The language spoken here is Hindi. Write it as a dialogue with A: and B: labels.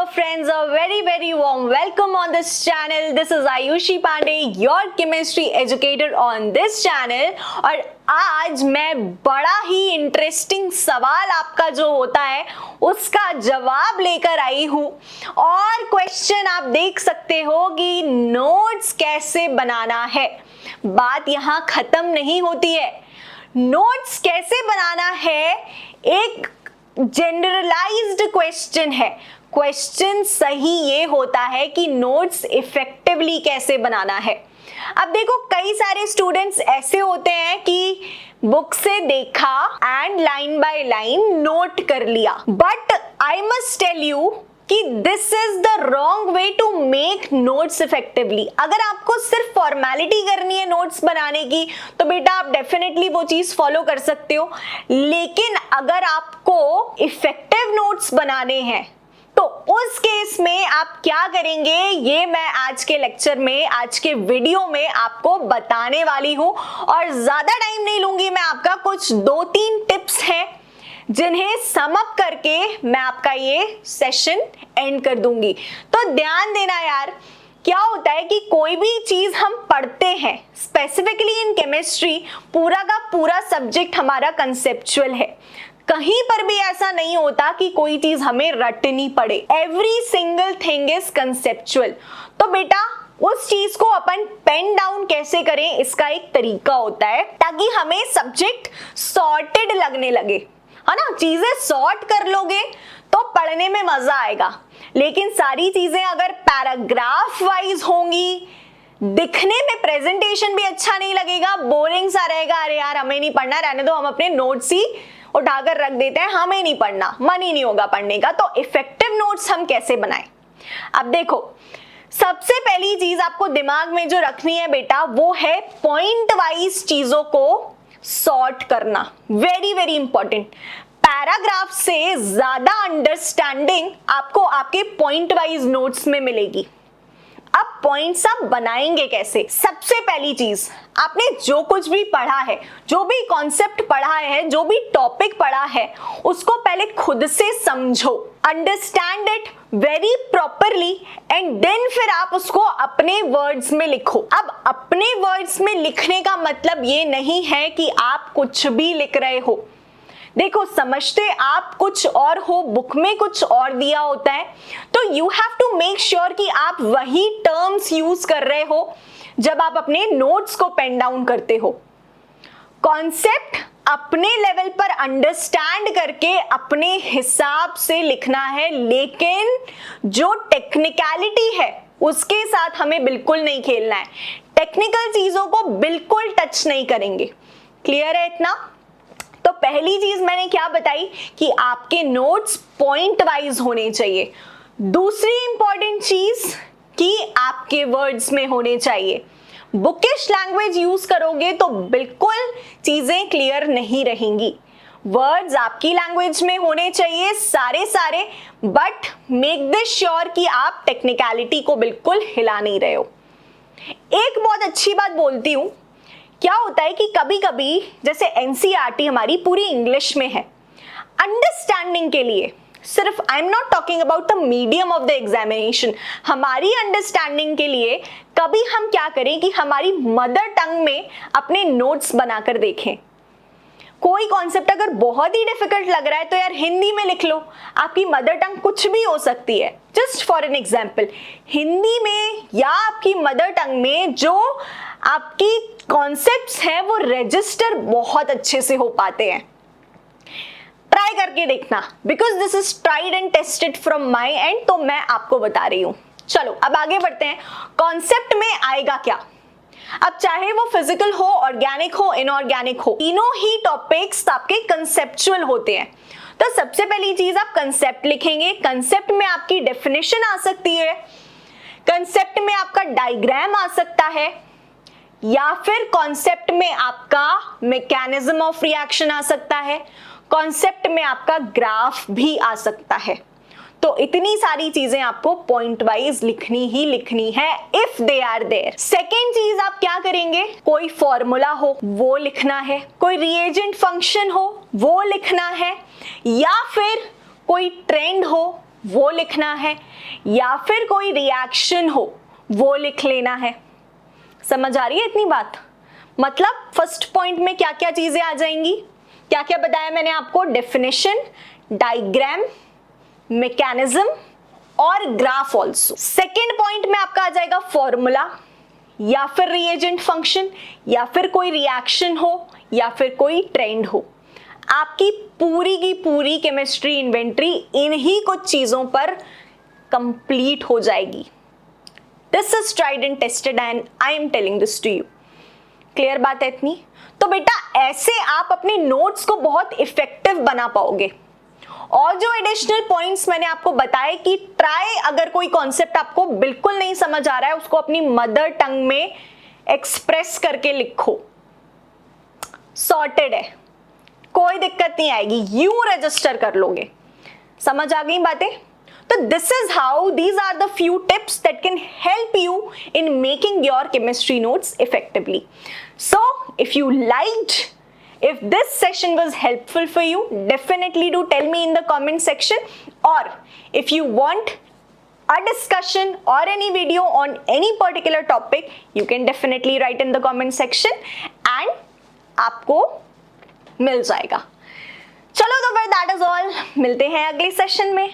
A: Hello friends, a very warm welcome on this channel. This is Ayushi Pandey, your chemistry educator on this channel. और आज मैं बड़ा ही इंटरेस्टिंग सवाल आपका जो होता है उसका जवाब लेकर आई हूँ। और क्वेश्चन आप देख सकते हो कि नोट्स कैसे बनाना है। बात यहाँ खत्म नहीं होती है। नोट्स कैसे बनाना है एक जनरलाइज्ड क्वेश्चन है। क्वेश्चन सही ये होता है कि नोट्स इफेक्टिवली कैसे बनाना है। अब देखो, कई सारे स्टूडेंट्स ऐसे होते हैं कि बुक से देखा and line by line note कर लिया, but I must tell you कि this is the wrong way to make notes effectively. अगर आपको सिर्फ फॉर्मेलिटी करनी है नोट्स बनाने की तो बेटा आप डेफिनेटली वो चीज फॉलो कर सकते हो, लेकिन अगर आपको इफेक्टिव नोट्स बनाने हैं तो उस केस में आप क्या करेंगे ये मैं आज के लेक्चर में, आज के वीडियो में आपको बताने वाली हूं। और ज्यादा टाइम नहीं लूंगी मैं आपका, कुछ 2-3 टिप्स हैं जिन्हें सम अप करके मैं आपका ये सेशन एंड कर दूंगी। तो ध्यान देना यार, क्या होता है कि कोई भी चीज हम पढ़ते हैं, स्पेसिफिकली इन केमिस्ट्री पूरा का पूरा सब्जेक्ट हमारा कंसेप्चुअल है। कहीं पर भी ऐसा नहीं होता कि कोई चीज हमें रटनी पड़े। Every single thing is conceptual. तो बेटा उस चीज को अपन पेन डाउन कैसे करें इसका एक तरीका होता है ताकि हमें सब्जेक्ट सॉर्टेड लगने लगे, है ना। चीजें सॉर्ट कर लोगे तो पढ़ने में मजा आएगा, लेकिन सारी चीजें अगर पैराग्राफ वाइज होंगी, दिखने में प्रेजेंटेशन भी अच्छा नहीं लगेगा, बोरिंग सा रहेगा। अरे यार हमें नहीं पढ़ना, रहने दो, हम अपने नोट्स ही उठाकर रख देते हैं, हमें नहीं पढ़ना, मन ही नहीं होगा पढ़ने का। तो इफेक्टिव नोट्स हम कैसे बनाएं? अब देखो, सबसे पहली चीज आपको दिमाग में जो रखनी है बेटा वो है पॉइंट वाइज चीजों को सॉर्ट करना। Very important. पैराग्राफ से ज्यादा अंडरस्टैंडिंग आपको आपके पॉइंट वाइज नोट्स में मिलेगी। अब पॉइंट्स आप बनाएंगे कैसे? सबसे पहली चीज, आपने जो कुछ भी पढ़ा है, जो भी कॉन्सेप्ट पढ़ा है, जो भी टॉपिक पढ़ा है, उसको पहले खुद से समझो, understand it very properly and then फिर आप उसको अपने वर्ड्स में लिखो। अब अपने वर्ड्स में लिखने का मतलब ये नहीं है कि आप कुछ भी लिख रहे हो। देखो, समझते आप कुछ और हो, बुक में कुछ और दिया होता है, तो you have to make sure कि आप वही टर्म्स यूज कर रहे हो जब आप अपने नोट्स को पेन डाउन करते हो। कॉन्सेप्ट अपने लेवल पर अंडरस्टैंड करके अपने हिसाब से लिखना है, लेकिन जो टेक्निकलिटी है उसके साथ हमें बिल्कुल नहीं खेलना है। टेक्निकल चीजों को बिल्कुल टच नहीं करेंगे। क्लियर है इतना? तो पहली चीज मैंने क्या बताई कि आपके नोट्स पॉइंट वाइज होने चाहिए। दूसरी इंपॉर्टेंट चीज कि आपके वर्ड्स में होने चाहिए। बुकिश लैंग्वेज यूज करोगे तो बिल्कुल चीजें क्लियर नहीं रहेंगी। वर्ड्स आपकी लैंग्वेज में होने चाहिए सारे, बट मेक दिस श्योर कि आप टेक्निकलिटी को बिल्कुल हिला नहीं रहे हो। एक बहुत अच्छी बात बोलती हूं, क्या होता है कि कभी कभी जैसे एनसीईआरटी हमारी पूरी इंग्लिश में है, अंडरस्टैंडिंग के लिए सिर्फ, I am not talking about the medium of the examination, हमारी अंडरस्टैंडिंग के लिए कभी हम क्या करें कि हमारी मदर टंग में अपने नोट्स बनाकर देखें। कोई कॉन्सेप्ट अगर बहुत ही डिफिकल्ट लग रहा है तो यार हिंदी में लिख लो। आपकी मदर टंग कुछ भी हो सकती है। Just for an example, Hindi में या आपकी मदर टंग में जो आपकी कॉन्सेप्ट्स हैं वो रजिस्टर बहुत अच्छे से हो पाते हैं। ट्राई करके देखना, because this is tried and tested from my and, तो मैं आपको बता रही हूं। चलो अब आगे बढ़ते हैं। कॉन्सेप्ट में आएगा क्या? अब चाहे वो फिजिकल हो, ऑर्गेनिक हो, इनऑर्गेनिक हो, तीनों ही टॉपिक्स आपके कंसेप्चुअल होते हैं। तो सबसे पहली चीज आप कंसेप्ट लिखेंगे। कंसेप्ट में आपकी डेफिनेशन आ सकती है, कंसेप्ट में आपका डायग्राम आ सकता है, या फिर कॉन्सेप्ट में आपका मैकेनिज्म ऑफ रिएक्शन आ सकता है, कॉन्सेप्ट में आपका ग्राफ भी आ सकता है। तो इतनी सारी चीजें आपको पॉइंट वाइज लिखनी ही लिखनी है if they are there. Second चीज आप क्या करेंगे, कोई फॉर्मूला हो वो लिखना है, कोई रिएजेंट फंक्शन हो वो लिखना है, या फिर कोई ट्रेंड हो वो लिखना है, या फिर कोई रिएक्शन हो वो लिख लेना है। समझ आ रही है इतनी बात? मतलब फर्स्ट पॉइंट में क्या क्या चीजें आ जाएंगी, क्या क्या बताया मैंने आपको, डेफिनेशन, डायग्राम, मैकेनिज्म और ग्राफ ऑल्सो। सेकेंड पॉइंट में आपका आ जाएगा फॉर्मूला, या फिर रिएजेंट फंक्शन, या फिर कोई रिएक्शन हो, या फिर कोई ट्रेंड हो। आपकी पूरी की पूरी केमिस्ट्री इन्वेंट्री इन्हीं कुछ चीजों पर कंप्लीट हो जाएगी। This is tried and tested and I am telling this to you. Clear बात है इतनी? तो बेटा ऐसे आप अपने नोट्स को बहुत इफेक्टिव बना पाओगे। और जो एडिशनल पॉइंट्स मैंने आपको बताए कि ट्राई, अगर कोई कॉन्सेप्ट आपको बिल्कुल नहीं समझ आ रहा है उसको अपनी मदर टंग में एक्सप्रेस करके लिखो। सॉर्टेड है, कोई दिक्कत नहीं आएगी, यूं रजिस्टर कर लोगे। समझ आ गई बातें? तो this is how, these are the few tips that can help you in making your chemistry notes effectively. So if you liked, if this session was helpful for you, definitely do tell me in the comment section. Or if you want a discussion or any video on any particular topic, you can definitely write in the comment section and आपको मिल जाएगा। चलो तो फिर that is all, मिलते हैं अगले सेशन में।